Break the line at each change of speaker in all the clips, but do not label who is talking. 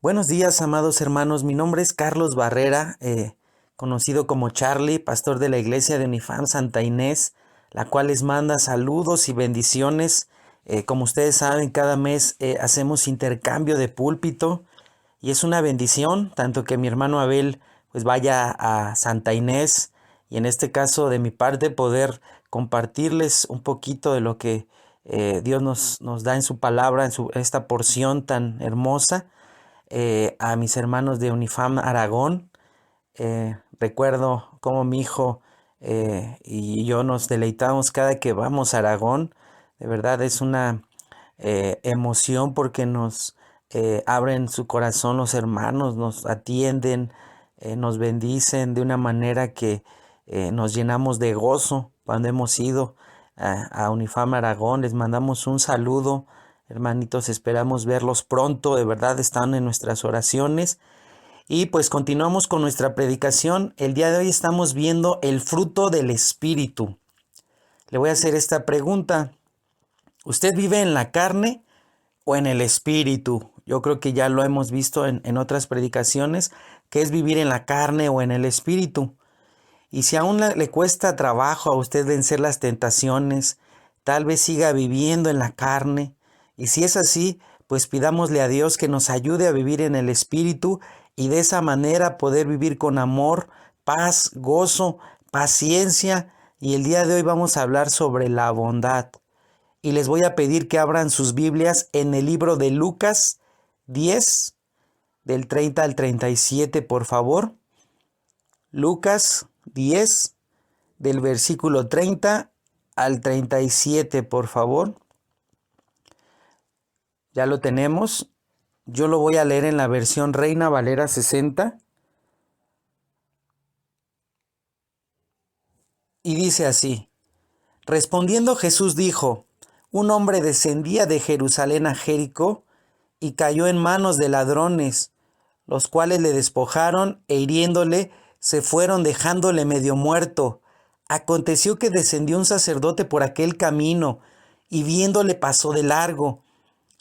Buenos días, amados hermanos. Mi nombre es Carlos Barrera, conocido como Charlie, pastor de la iglesia de Unifam Santa Inés, la cual les manda saludos y bendiciones. Como ustedes saben, cada mes hacemos intercambio de púlpito y es una bendición, tanto que mi hermano Abel pues vaya a Santa Inés y en este caso de mi parte poder compartirles un poquito de lo que Dios nos da en su palabra, esta porción tan hermosa. A mis hermanos de Unifam Aragón. Recuerdo cómo mi hijo y yo nos deleitamos cada que vamos a Aragón. De verdad es una emoción porque nos abren su corazón los hermanos, nos atienden, nos bendicen de una manera que nos llenamos de gozo cuando hemos ido a Unifam Aragón. Les mandamos un saludo. Hermanitos, esperamos verlos pronto, de verdad están en nuestras oraciones. Y pues continuamos con nuestra predicación. El día de hoy estamos viendo el fruto del Espíritu. Le voy a hacer esta pregunta. ¿Usted vive en la carne o en el Espíritu? Yo creo que ya lo hemos visto en otras predicaciones, que es vivir en la carne o en el Espíritu. Y si aún le cuesta trabajo a usted vencer las tentaciones, tal vez siga viviendo en la carne. Y si es así, pues pidámosle a Dios que nos ayude a vivir en el Espíritu y de esa manera poder vivir con amor, paz, gozo, paciencia. Y el día de hoy vamos a hablar sobre la bondad. Y les voy a pedir que abran sus Biblias en el libro de Lucas 10, del 30 al 37, por favor. Lucas 10, del versículo 30 al 37, por favor. Ya lo tenemos. Yo lo voy a leer en la versión Reina Valera 60. Y dice así: Respondiendo Jesús dijo: Un hombre descendía de Jerusalén a Jericó y cayó en manos de ladrones, los cuales le despojaron e hiriéndole se fueron dejándole medio muerto. Aconteció que descendió un sacerdote por aquel camino y viéndole pasó de largo.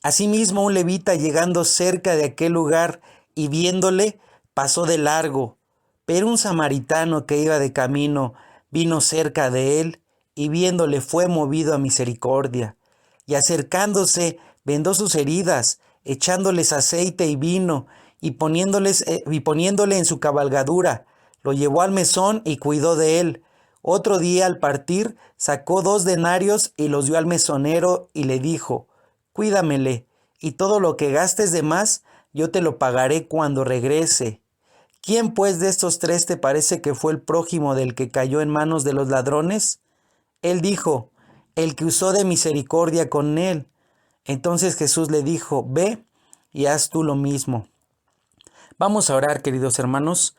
Asimismo un levita llegando cerca de aquel lugar y viéndole pasó de largo. Pero un samaritano que iba de camino vino cerca de él y viéndole fue movido a misericordia. Y acercándose vendó sus heridas, echándoles aceite y vino y poniéndole en su cabalgadura. Lo llevó al mesón y cuidó de él. Otro día al partir sacó 2 denarios y los dio al mesonero y le dijo: Cuídamele, y todo lo que gastes de más, yo te lo pagaré cuando regrese. ¿Quién pues de estos 3 te parece que fue el prójimo del que cayó en manos de los ladrones? Él dijo: el que usó de misericordia con él. Entonces Jesús le dijo: ve y haz tú lo mismo. Vamos a orar, queridos hermanos.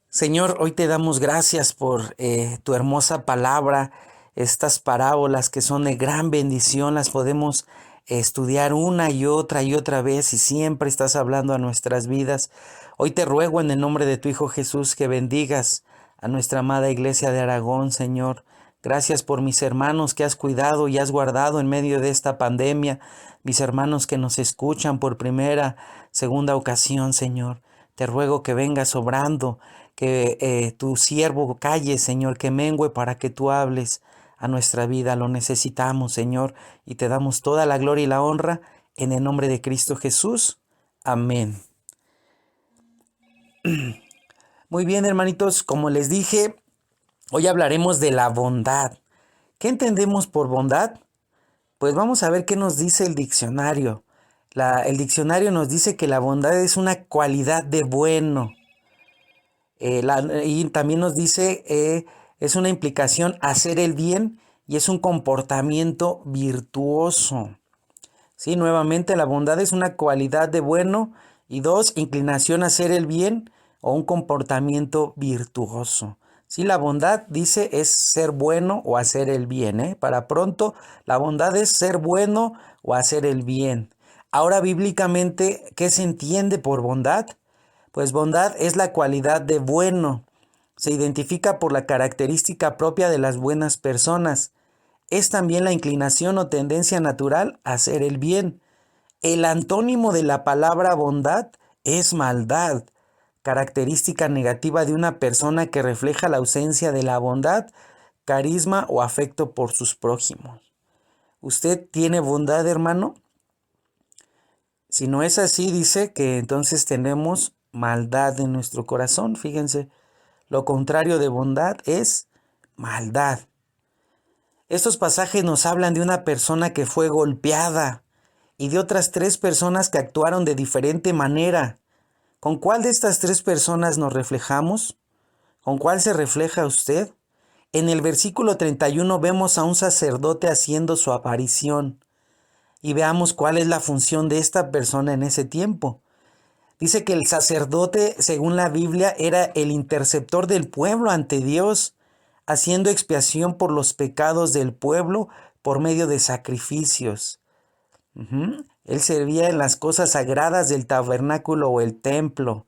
Señor, hoy te damos gracias por tu hermosa palabra, estas parábolas que son de gran bendición, las podemos estudiar una y otra vez y siempre estás hablando a nuestras vidas. Hoy te ruego en el nombre de tu Hijo Jesús que bendigas a nuestra amada iglesia de Aragón, Señor. Gracias por mis hermanos que has cuidado y has guardado en medio de esta pandemia, mis hermanos que nos escuchan por primera, segunda ocasión, Señor. Te ruego que vengas obrando, que tu siervo calle, Señor, que mengüe para que tú hables a nuestra vida. Lo necesitamos, Señor, y te damos toda la gloria y la honra en el nombre de Cristo Jesús. Amén. Muy bien, hermanitos, como les dije, hoy hablaremos de la bondad. ¿Qué entendemos por bondad? Pues vamos a ver qué nos dice el diccionario. El diccionario nos dice que la bondad es una cualidad de bueno. Y también nos dice, es una implicación hacer el bien y es un comportamiento virtuoso. Sí, nuevamente la bondad es una cualidad de bueno y 2, inclinación a hacer el bien o un comportamiento virtuoso. Sí, la bondad dice es ser bueno o hacer el bien. Para pronto, la bondad es ser bueno o hacer el bien. Ahora, bíblicamente, ¿qué se entiende por bondad? Pues bondad es la cualidad de bueno. Se identifica por la característica propia de las buenas personas. Es también la inclinación o tendencia natural a hacer el bien. El antónimo de la palabra bondad es maldad, característica negativa de una persona que refleja la ausencia de la bondad, carisma o afecto por sus prójimos. ¿Usted tiene bondad, hermano? Si no es así, dice que entonces tenemos maldad en nuestro corazón. Fíjense, lo contrario de bondad es maldad. Estos pasajes nos hablan de una persona que fue golpeada y de otras 3 personas que actuaron de diferente manera. ¿Con cuál de estas 3 personas nos reflejamos? ¿Con cuál se refleja usted? En el versículo 31 vemos a un sacerdote haciendo su aparición. Y veamos cuál es la función de esta persona en ese tiempo. Dice que el sacerdote, según la Biblia, era el interceptor del pueblo ante Dios, haciendo expiación por los pecados del pueblo por medio de sacrificios. Él servía en las cosas sagradas del tabernáculo o el templo.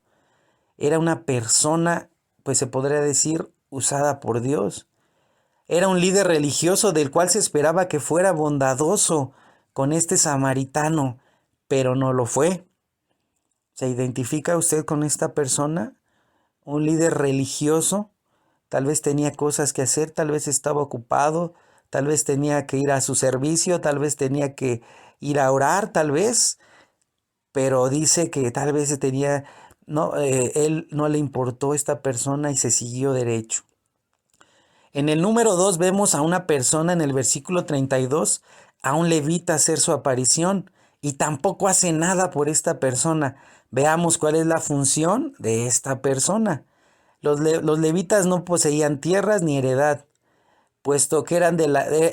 Era una persona, pues se podría decir, usada por Dios. Era un líder religioso del cual se esperaba que fuera bondadoso con este samaritano, pero no lo fue. ¿Se identifica usted con esta persona? Un líder religioso, tal vez tenía cosas que hacer, tal vez estaba ocupado, tal vez tenía que ir a su servicio, tal vez tenía que ir a orar, tal vez, pero dice que tal vez él no le importó esta persona y se siguió derecho. En el número 2 vemos a una persona en el versículo 32, a un levita hacer su aparición y tampoco hace nada por esta persona. Veamos cuál es la función de esta persona. Los levitas no poseían tierras ni heredad, puesto que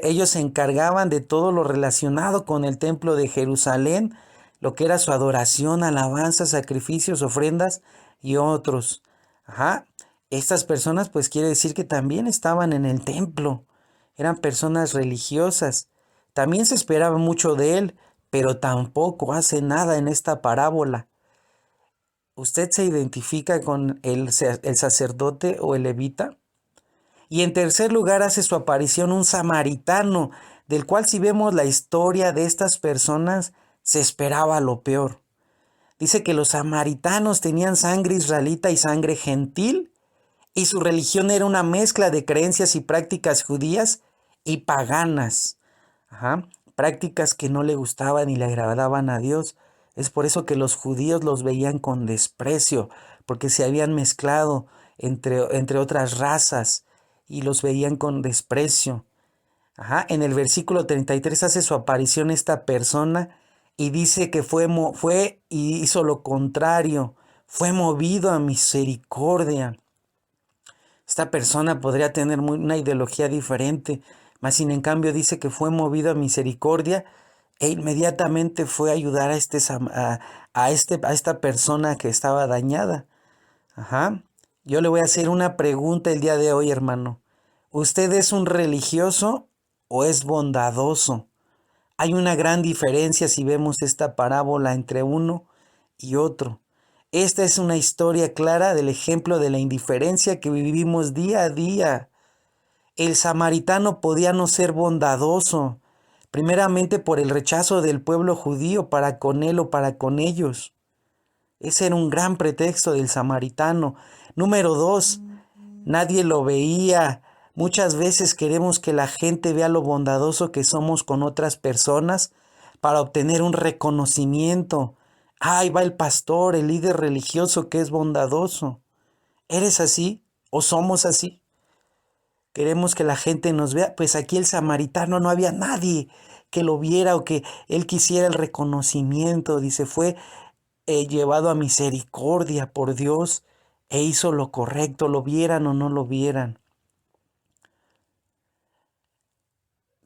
ellos se encargaban de todo lo relacionado con el templo de Jerusalén, lo que era su adoración, alabanza, sacrificios, ofrendas y otros. Estas personas pues quiere decir que también estaban en el templo, eran personas religiosas. También se esperaba mucho de él, pero tampoco hace nada en esta parábola. ¿Usted se identifica con el sacerdote o el levita? Y en tercer lugar hace su aparición un samaritano, del cual si vemos la historia de estas personas, se esperaba lo peor. Dice que los samaritanos tenían sangre israelita y sangre gentil, y su religión era una mezcla de creencias y prácticas judías y paganas. Prácticas que no le gustaban ni le agradaban a Dios. Es por eso que los judíos los veían con desprecio, porque se habían mezclado entre otras razas y los veían con desprecio. En el versículo 33 hace su aparición esta persona y dice que fue y hizo lo contrario, fue movido a misericordia. Esta persona podría tener una ideología diferente, mas sin en cambio dice que fue movido a misericordia e inmediatamente fue a ayudar a esta persona que estaba dañada. Yo le voy a hacer una pregunta el día de hoy, hermano. ¿Usted es un religioso o es bondadoso? Hay una gran diferencia si vemos esta parábola entre uno y otro. Esta es una historia clara del ejemplo de la indiferencia que vivimos día a día. El samaritano podía no ser bondadoso, primeramente por el rechazo del pueblo judío para con él o para con ellos. Ese era un gran pretexto del samaritano. Número 2, nadie lo veía. Muchas veces queremos que la gente vea lo bondadoso que somos con otras personas para obtener un reconocimiento. Ahí va el pastor, el líder religioso que es bondadoso. ¿Eres así o somos así? Queremos que la gente nos vea. Pues aquí el samaritano no había nadie que lo viera o que él quisiera el reconocimiento. Dice, fue llevado a misericordia por Dios e hizo lo correcto, lo vieran o no lo vieran.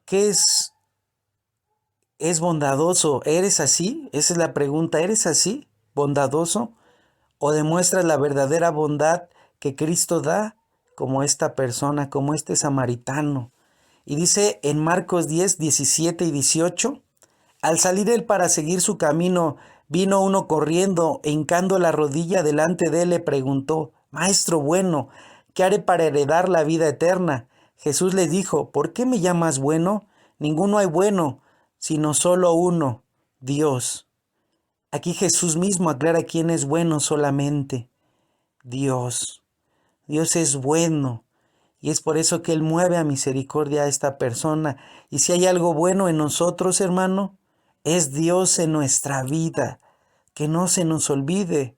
¿Qué es bondadoso? ¿Eres así? Esa es la pregunta. ¿Eres así? ¿Bondadoso? ¿O demuestras la verdadera bondad que Cristo da como esta persona, como este samaritano? Y dice en Marcos 10, 17 y 18, al salir él para seguir su camino, vino uno corriendo, hincando la rodilla delante de él, le preguntó, Maestro bueno, ¿qué haré para heredar la vida eterna? Jesús le dijo, ¿por qué me llamas bueno? Ninguno hay bueno, sino solo uno, Dios. Aquí Jesús mismo aclara quién es bueno solamente. Dios. Dios es bueno. Y es por eso que Él mueve a misericordia a esta persona. Y si hay algo bueno en nosotros, hermano, es Dios en nuestra vida. Que no se nos olvide.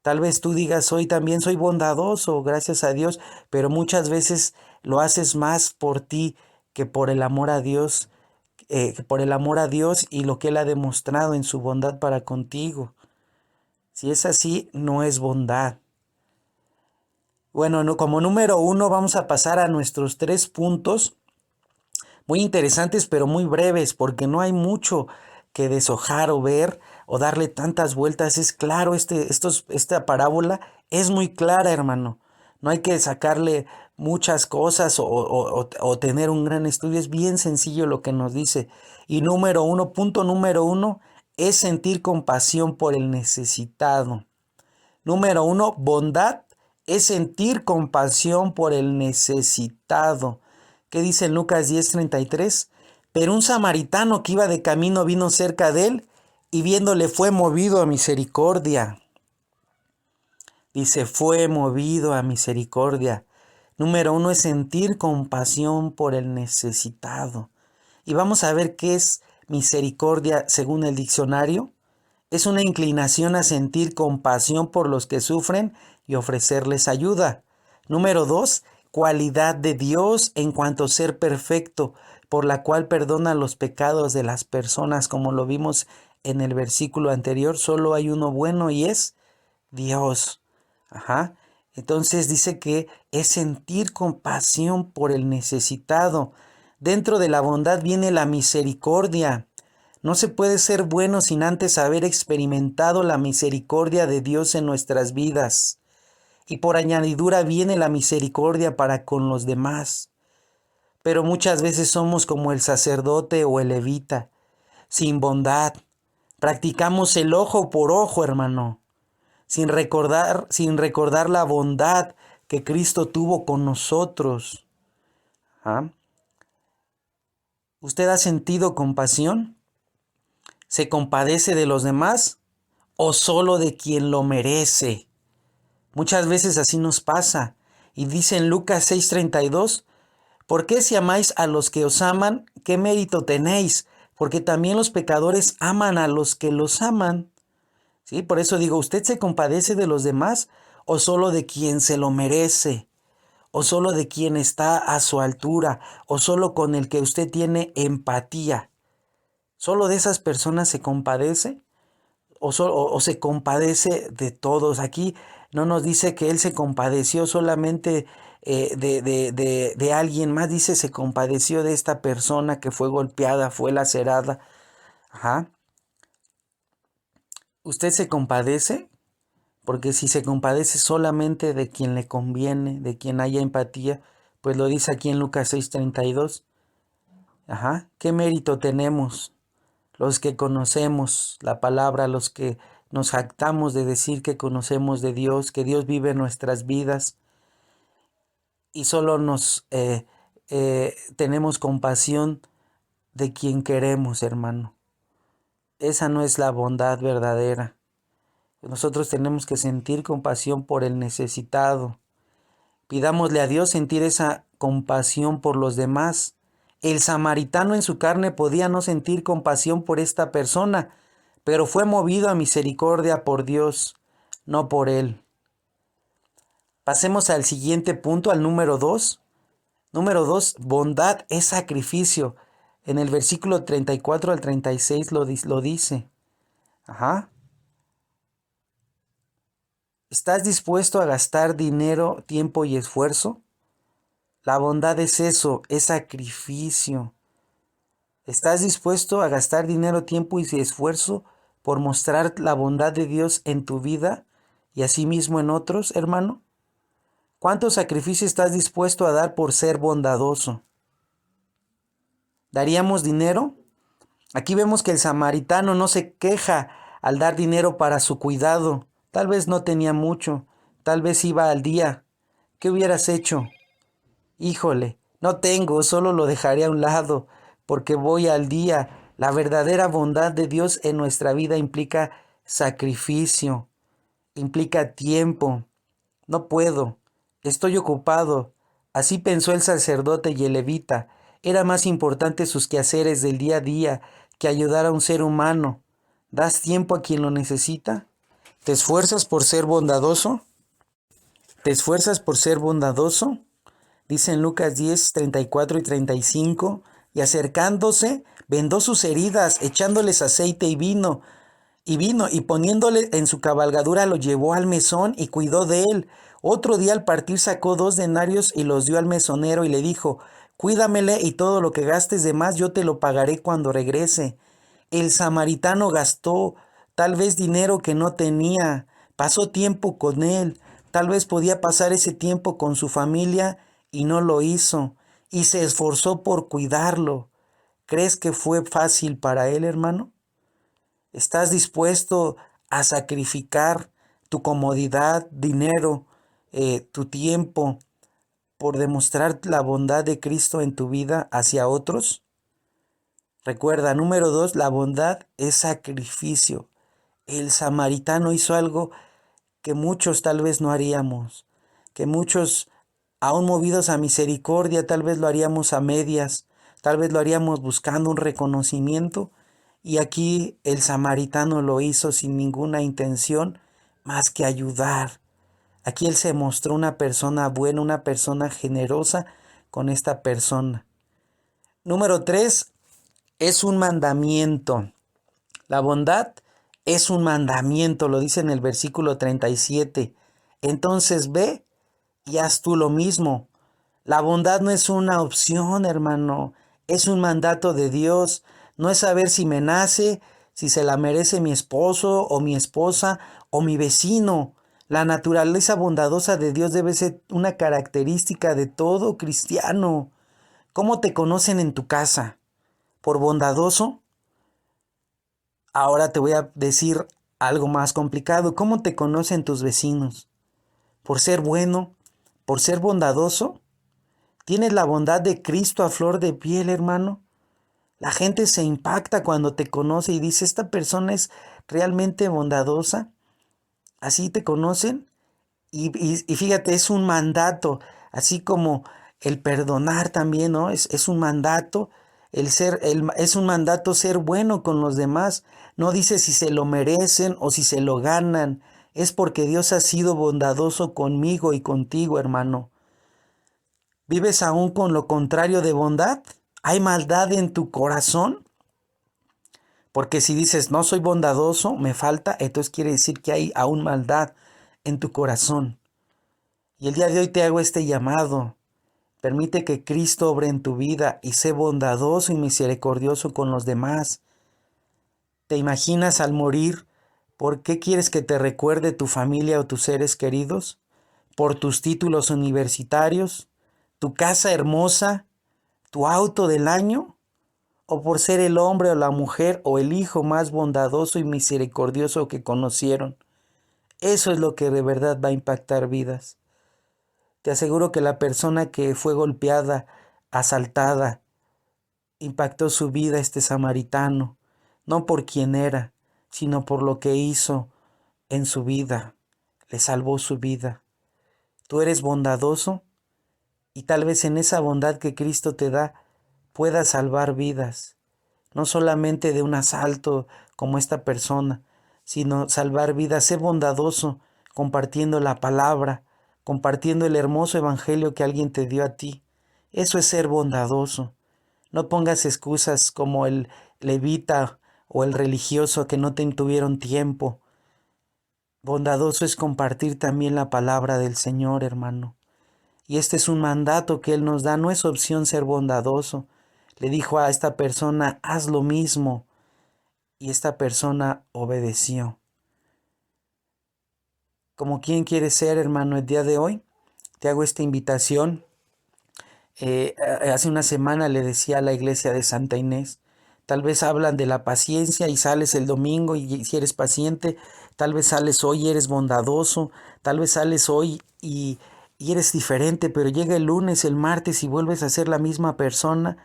Tal vez tú digas, hoy también soy bondadoso, gracias a Dios, pero muchas veces lo haces más por ti que por el amor a Dios, y lo que Él ha demostrado en su bondad para contigo. Si es así, no es bondad. Bueno, como número 1 vamos a pasar a nuestros 3 puntos, muy interesantes pero muy breves, porque no hay mucho que deshojar o ver o darle tantas vueltas. Es claro, esta parábola es muy clara, hermano. No hay que sacarle muchas cosas o tener un gran estudio. Es bien sencillo lo que nos dice. Y punto número 1, es sentir compasión por el necesitado. Número 1, bondad es sentir compasión por el necesitado. ¿Qué dice en Lucas 10:33? Pero un samaritano que iba de camino vino cerca de él y viéndole fue movido a misericordia. Dice, fue movido a misericordia. Número 1 es sentir compasión por el necesitado. Y vamos a ver qué es misericordia según el diccionario. Es una inclinación a sentir compasión por los que sufren y ofrecerles ayuda. Número 2, cualidad de Dios en cuanto a ser perfecto, por la cual perdona los pecados de las personas, como lo vimos en el versículo anterior. Solo hay uno bueno y es Dios. Entonces dice que es sentir compasión por el necesitado. Dentro de la bondad viene la misericordia. No se puede ser bueno sin antes haber experimentado la misericordia de Dios en nuestras vidas. Y por añadidura viene la misericordia para con los demás. Pero muchas veces somos como el sacerdote o el levita, sin bondad. Practicamos el ojo por ojo, hermano, sin recordar la bondad que Cristo tuvo con nosotros. ¿Usted ha sentido compasión? ¿Se compadece de los demás o solo de quien lo merece? Muchas veces así nos pasa. Y dice en Lucas 6:32, ¿por qué si amáis a los que os aman, qué mérito tenéis? Porque también los pecadores aman a los que los aman. ¿Sí? Por eso digo, ¿usted se compadece de los demás o solo de quien se lo merece? ¿O solo de quien está a su altura? ¿O solo con el que usted tiene empatía? ¿Solo de esas personas se compadece? ¿O se compadece de todos? Aquí no nos dice que Él se compadeció solamente de alguien más. Dice, se compadeció de esta persona que fue golpeada, fue lacerada. ¿Usted se compadece? Porque si se compadece solamente de quien le conviene, de quien haya empatía, pues lo dice aquí en Lucas 6:32. ¿Qué mérito tenemos los que conocemos la palabra, los que nos jactamos de decir que conocemos de Dios, que Dios vive en nuestras vidas y solo tenemos compasión de quien queremos, hermano? Esa no es la bondad verdadera. Nosotros tenemos que sentir compasión por el necesitado. Pidámosle a Dios sentir esa compasión por los demás. El samaritano en su carne podía no sentir compasión por esta persona, pero fue movido a misericordia por Dios, no por él. Pasemos al siguiente punto, al número 2. Número 2, bondad es sacrificio. En el versículo 34 al 36 lo dice. ¿Estás dispuesto a gastar dinero, tiempo y esfuerzo? La bondad es eso, es sacrificio. ¿Estás dispuesto a gastar dinero, tiempo y esfuerzo por mostrar la bondad de Dios en tu vida y asimismo en otros, hermano? ¿Cuánto sacrificio estás dispuesto a dar por ser bondadoso? ¿Daríamos dinero? Aquí vemos que el samaritano no se queja al dar dinero para su cuidado. Tal vez no tenía mucho, tal vez iba al día. ¿Qué hubieras hecho? Híjole, no tengo, solo lo dejaré a un lado, porque voy al día. La verdadera bondad de Dios en nuestra vida implica sacrificio, implica tiempo. No puedo, estoy ocupado. Así pensó el sacerdote y el levita. Era más importante sus quehaceres del día a día que ayudar a un ser humano. ¿Das tiempo a quien lo necesita? ¿Te esfuerzas por ser bondadoso? ¿Te esfuerzas por ser bondadoso? Dice en Lucas 10, 34 y 35, y acercándose, vendó sus heridas, echándoles aceite y poniéndole en su cabalgadura lo llevó al mesón y cuidó de él. Otro día al partir sacó 2 denarios y los dio al mesonero y le dijo, cuídamele y todo lo que gastes de más yo te lo pagaré cuando regrese. El samaritano gastó tal vez dinero que no tenía, pasó tiempo con él, tal vez podía pasar ese tiempo con su familia y no lo hizo, y se esforzó por cuidarlo. ¿Crees que fue fácil para él, hermano? ¿Estás dispuesto a sacrificar tu comodidad, dinero, tu tiempo por demostrar la bondad de Cristo en tu vida hacia otros? Recuerda, número 2, la bondad es sacrificio. El samaritano hizo algo que muchos tal vez no haríamos, que muchos, aún movidos a misericordia, tal vez lo haríamos a medias, tal vez lo haríamos buscando un reconocimiento, y aquí el samaritano lo hizo sin ninguna intención más que ayudar. Aquí él se mostró una persona buena, una persona generosa con esta persona. Número 3, es un mandamiento. La bondad es un mandamiento, lo dice en el versículo 37. Entonces ve y haz tú lo mismo. La bondad no es una opción, hermano, es un mandato de Dios. No es saber si me nace, si se la merece mi esposo o mi esposa o mi vecino. La naturaleza bondadosa de Dios debe ser una característica de todo cristiano. ¿Cómo te conocen en tu casa? ¿Por bondadoso? Ahora te voy a decir algo más complicado. ¿Cómo te conocen tus vecinos? ¿Por ser bueno? ¿Por ser bondadoso? ¿Tienes la bondad de Cristo a flor de piel, hermano? La gente se impacta cuando te conoce y dice, ¿esta persona es realmente bondadosa? ¿Así te conocen? Y fíjate, es un mandato, así como el perdonar también, ¿no? Es un mandato, es un mandato ser bueno con los demás. No dice si se lo merecen o si se lo ganan. Es porque Dios ha sido bondadoso conmigo y contigo, hermano. ¿Vives aún con lo contrario de bondad? ¿Hay maldad en tu corazón? Porque si dices, no soy bondadoso, me falta, entonces quiere decir que hay aún maldad en tu corazón. Y el día de hoy te hago este llamado. Permite que Cristo obre en tu vida y sé bondadoso y misericordioso con los demás. ¿Te imaginas al morir? ¿Por qué quieres que te recuerde tu familia o tus seres queridos? ¿Por tus títulos universitarios? ¿Tu casa hermosa? ¿Tu auto del año? ¿O por ser el hombre o la mujer o el hijo más bondadoso y misericordioso que conocieron? Eso es lo que de verdad va a impactar vidas. Te aseguro que la persona que fue golpeada, asaltada, impactó su vida este samaritano, no por quien era, sino por lo que hizo en su vida. Le salvó su vida. Tú eres bondadoso y tal vez en esa bondad que Cristo te da puedas salvar vidas. No solamente de un asalto como esta persona, sino salvar vidas. Sé bondadoso compartiendo la palabra, compartiendo el hermoso evangelio que alguien te dio a ti. Eso es ser bondadoso. No pongas excusas como el levita o el religioso que no te tuvieron tiempo. Bondadoso es compartir también la palabra del Señor, hermano. Y este es un mandato que Él nos da, no es opción ser bondadoso. Le dijo a esta persona, haz lo mismo. Y esta persona obedeció. Como quien quiere ser, hermano, el día de hoy, te hago esta invitación. Hace una semana le decía a la iglesia de Santa Inés, tal vez hablan de la paciencia y sales el domingo y si eres paciente, tal vez sales hoy y eres bondadoso, tal vez sales hoy y eres diferente, pero llega el lunes, el martes y vuelves a ser la misma persona.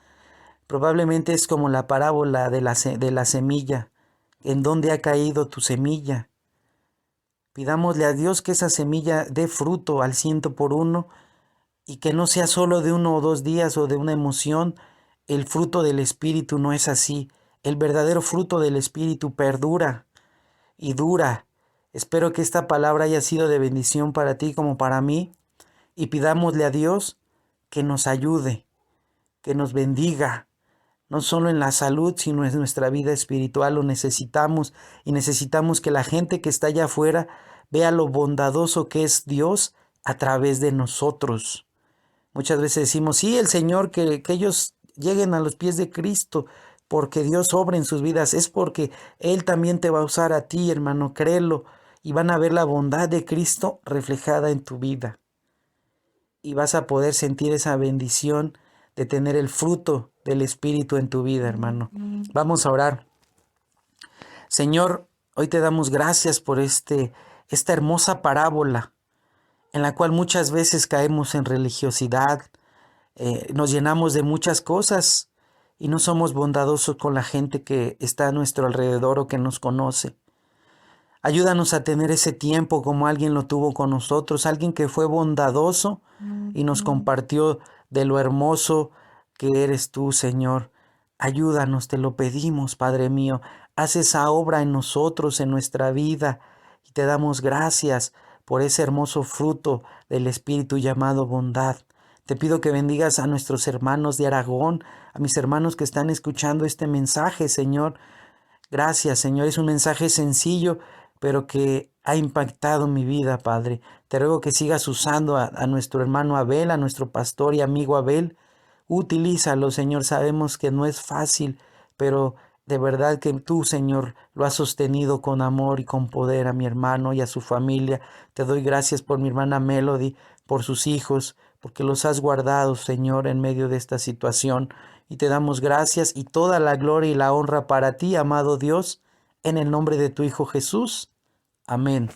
Probablemente es como la parábola de la semilla. en dónde ha caído tu semilla. Pidámosle a Dios que esa semilla dé fruto al 100 por 1 y que no sea solo de 1 o 2 días o de una emoción. El fruto del Espíritu no es así. El verdadero fruto del Espíritu perdura y dura. Espero que esta palabra haya sido de bendición para ti como para mí, y pidámosle a Dios que nos ayude, que nos bendiga, no solo en la salud, sino en nuestra vida espiritual. Lo necesitamos, y necesitamos que la gente que está allá afuera vea lo bondadoso que es Dios a través de nosotros. Muchas veces decimos, sí, el Señor, que ellos lleguen a los pies de Cristo, porque Dios obra en sus vidas. Es porque Él también te va a usar a ti, hermano, créelo, y van a ver la bondad de Cristo reflejada en tu vida. Y vas a poder sentir esa bendición de tener el fruto del Espíritu en tu vida, hermano. Vamos a orar. Señor, hoy te damos gracias por esta hermosa parábola en la cual muchas veces caemos en religiosidad, nos llenamos de muchas cosas y no somos bondadosos con la gente que está a nuestro alrededor o que nos conoce. Ayúdanos a tener ese tiempo como alguien lo tuvo con nosotros, alguien que fue bondadoso y nos compartió de lo hermoso que eres tú, Señor. Ayúdanos, te lo pedimos, Padre mío. Haz esa obra en nosotros, en nuestra vida, y te damos gracias por ese hermoso fruto del Espíritu llamado bondad. Te pido que bendigas a nuestros hermanos de Aragón, a mis hermanos que están escuchando este mensaje, Señor. Gracias, Señor. Es un mensaje sencillo, pero que ha impactado mi vida, Padre. Te ruego que sigas usando a nuestro hermano Abel, a nuestro pastor y amigo Abel. Utilízalo, Señor. Sabemos que no es fácil, pero de verdad que tú, Señor, lo has sostenido con amor y con poder a mi hermano y a su familia. Te doy gracias por mi hermana Melody, por sus hijos, porque los has guardado, Señor, en medio de esta situación. Y te damos gracias y toda la gloria y la honra para ti, amado Dios, en el nombre de tu Hijo Jesús. Amén.